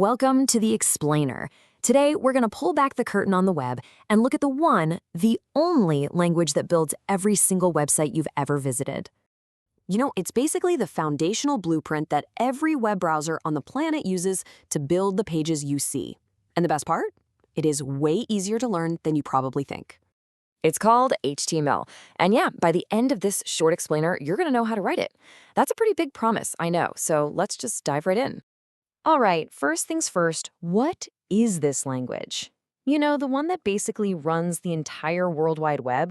Welcome to the Explainer. Today, we're going to pull back the curtain on the web and look at the only language that builds every single website you've ever visited. It's basically the foundational blueprint that every web browser on the planet uses to build the pages you see. And the best part? It is way easier to learn than you probably think. It's called HTML. And yeah, by the end of this short explainer, you're going to know how to write it. That's a pretty big promise, I know, so let's just dive right in. All right, first things first, what is this language? The one that basically runs the entire World Wide Web?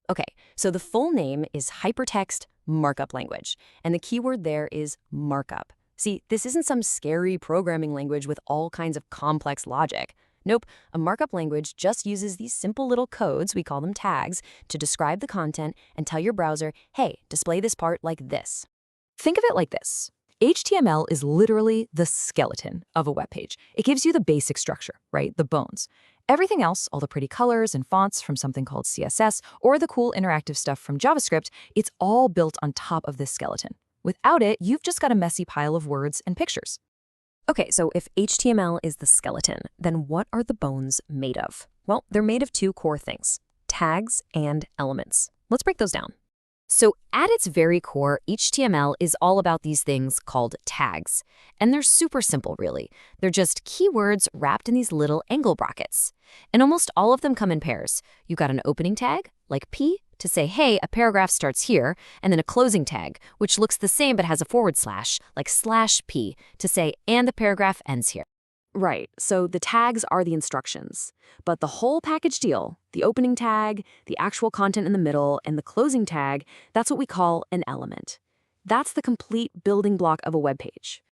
Okay, so the full name is Hypertext Markup Language, and the keyword there is markup. See, this isn't some scary programming language with all kinds of complex logic. Nope, a markup language just uses these simple little codes, we call them tags, to describe the content and tell your browser, hey, display this part like this. Think of it like this. HTML is literally the skeleton of a web page. It gives you the basic structure, right? The bones. Everything else, all the pretty colors and fonts from something called CSS, or the cool interactive stuff from JavaScript, it's all built on top of this skeleton. Without it, you've just got a messy pile of words and pictures. Okay, so if HTML is the skeleton, then what are the bones made of? Well, they're made of two core things, tags and elements. Let's break those down. So at its very core, HTML is all about these things called tags. And they're super simple, really. They're just keywords wrapped in these little angle brackets. And almost all of them come in pairs. You've got an opening tag, like P, to say, hey, a paragraph starts here, and then a closing tag, which looks the same but has a forward slash, like /P, to say, and the paragraph ends here. Right, so the tags are the instructions. But the whole package deal, the opening tag, the actual content in the middle, and the closing tag, that's what we call an element. That's the complete building block of a web page.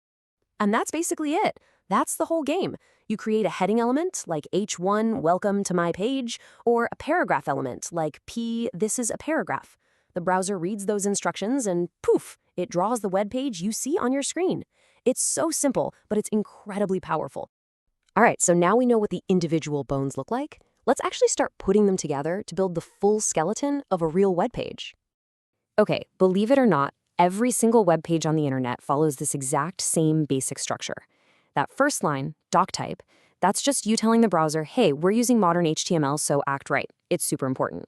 And that's basically it. That's the whole game. You create a heading element, like H1, welcome to my page, or a paragraph element, like P, this is a paragraph. The browser reads those instructions and poof, it draws the web page you see on your screen. It's so simple, but it's incredibly powerful. All right, so now we know what the individual bones look like. Let's actually start putting them together to build the full skeleton of a real web page. Okay, believe it or not, every single web page on the internet follows this exact same basic structure. That first line, doc type, that's just you telling the browser, hey, we're using modern HTML, so act right. It's super important.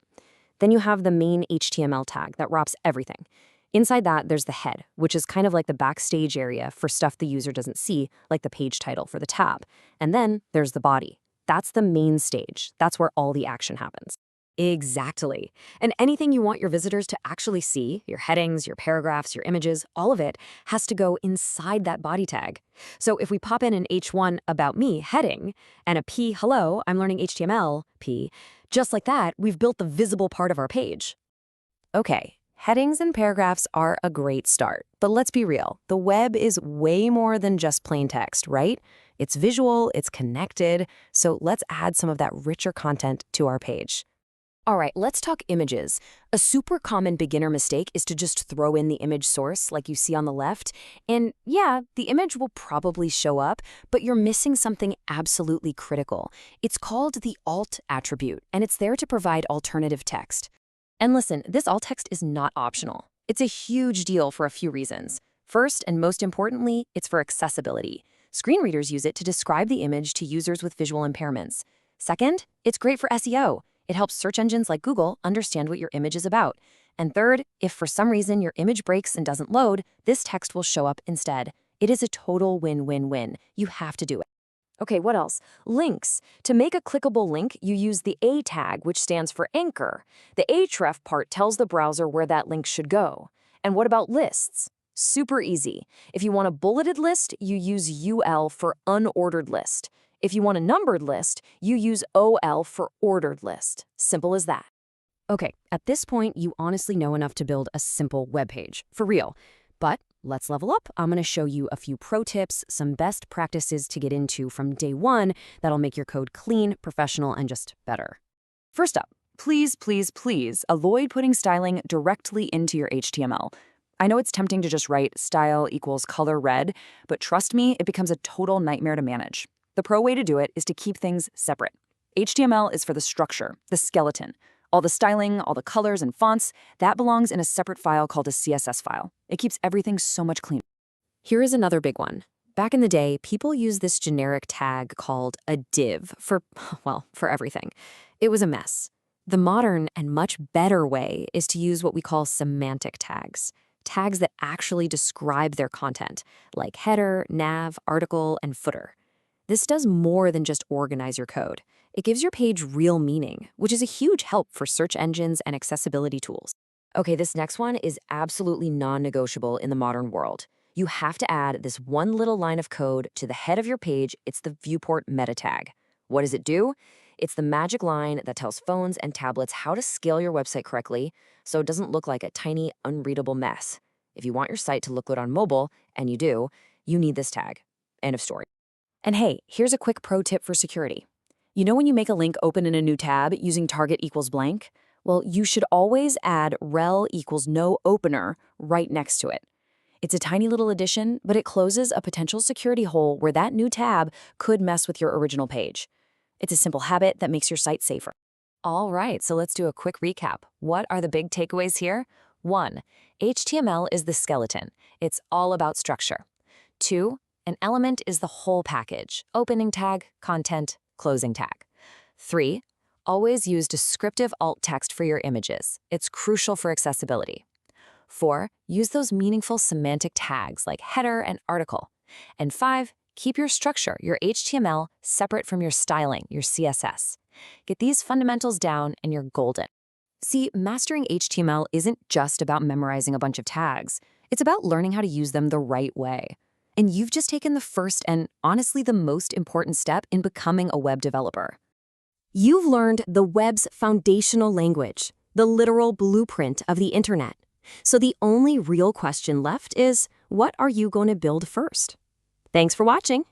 Then you have the main HTML tag that wraps everything. Inside that, there's the head, which is kind of like the backstage area for stuff the user doesn't see, like the page title for the tab. And then there's the body. That's the main stage. That's where all the action happens. Exactly. And anything you want your visitors to actually see, your headings, your paragraphs, your images, all of it has to go inside that body tag. So if we pop in an H1 about me heading and a P hello, I'm learning HTML P, just like that, we've built the visible part of our page. Okay. Headings and paragraphs are a great start, but let's be real. The web is way more than just plain text, right? It's visual, it's connected, so let's add some of that richer content to our page. All right, let's talk images. A super common beginner mistake is to just throw in the image source like you see on the left. And yeah, the image will probably show up, but you're missing something absolutely critical. It's called the alt attribute, and it's there to provide alternative text. And listen, this alt text is not optional. It's a huge deal for a few reasons. First, and most importantly, it's for accessibility. Screen readers use it to describe the image to users with visual impairments. Second, it's great for SEO. It helps search engines like Google understand what your image is about. And third, if for some reason your image breaks and doesn't load, this text will show up instead. It is a total win-win-win. You have to do it. Okay, what else? Links. To make a clickable link, you use the A tag, which stands for anchor. The href part tells the browser where that link should go. And what about lists? Super easy. If you want a bulleted list, you use UL for unordered list. If you want a numbered list, you use OL for ordered list. Simple as that. Okay, at this point, you honestly know enough to build a simple web page, for real. But let's level up. I'm going to show you a few pro tips, some best practices to get into from day one that'll make your code clean, professional, and just better. First up, please, please, please avoid putting styling directly into your HTML. I know it's tempting to just write style equals color red, but trust me, it becomes a total nightmare to manage. The pro way to do it is to keep things separate. HTML is for the structure, the skeleton. All the styling, all the colors and fonts, that belongs in a separate file called a CSS file. It keeps everything so much cleaner. Here is another big one. Back in the day, people used this generic tag called a div for, well, for everything. It was a mess. The modern and much better way is to use what we call semantic tags, tags that actually describe their content, like header, nav, article, and footer. This does more than just organize your code. It gives your page real meaning, which is a huge help for search engines and accessibility tools. Okay, this next one is absolutely non-negotiable in the modern world. You have to add this one little line of code to the head of your page. It's the viewport meta tag. What does it do? It's the magic line that tells phones and tablets how to scale your website correctly so it doesn't look like a tiny, unreadable mess. If you want your site to look good on mobile, and you do, you need this tag. End of story. And hey, here's a quick pro tip for security. You know when you make a link open in a new tab using target equals blank? Well, you should always add rel equals no opener right next to it. It's a tiny little addition, but it closes a potential security hole where that new tab could mess with your original page. It's a simple habit that makes your site safer. All right, so let's do a quick recap. What are the big takeaways here? 1. HTML is the skeleton. It's all about structure. 2. An element is the whole package: opening tag, content, closing tag. 3. Always use descriptive alt text for your images. It's crucial for accessibility. 4. Use those meaningful semantic tags like header and article. And 5. Keep your structure, your HTML, separate from your styling, your CSS. Get these fundamentals down and you're golden. See, mastering HTML isn't just about memorizing a bunch of tags. It's about learning how to use them the right way. And you've just taken the first and honestly the most important step in becoming a web developer. You've learned the web's foundational language, the literal blueprint of the internet. So the only real question left is, what are you going to build first? Thanks for watching.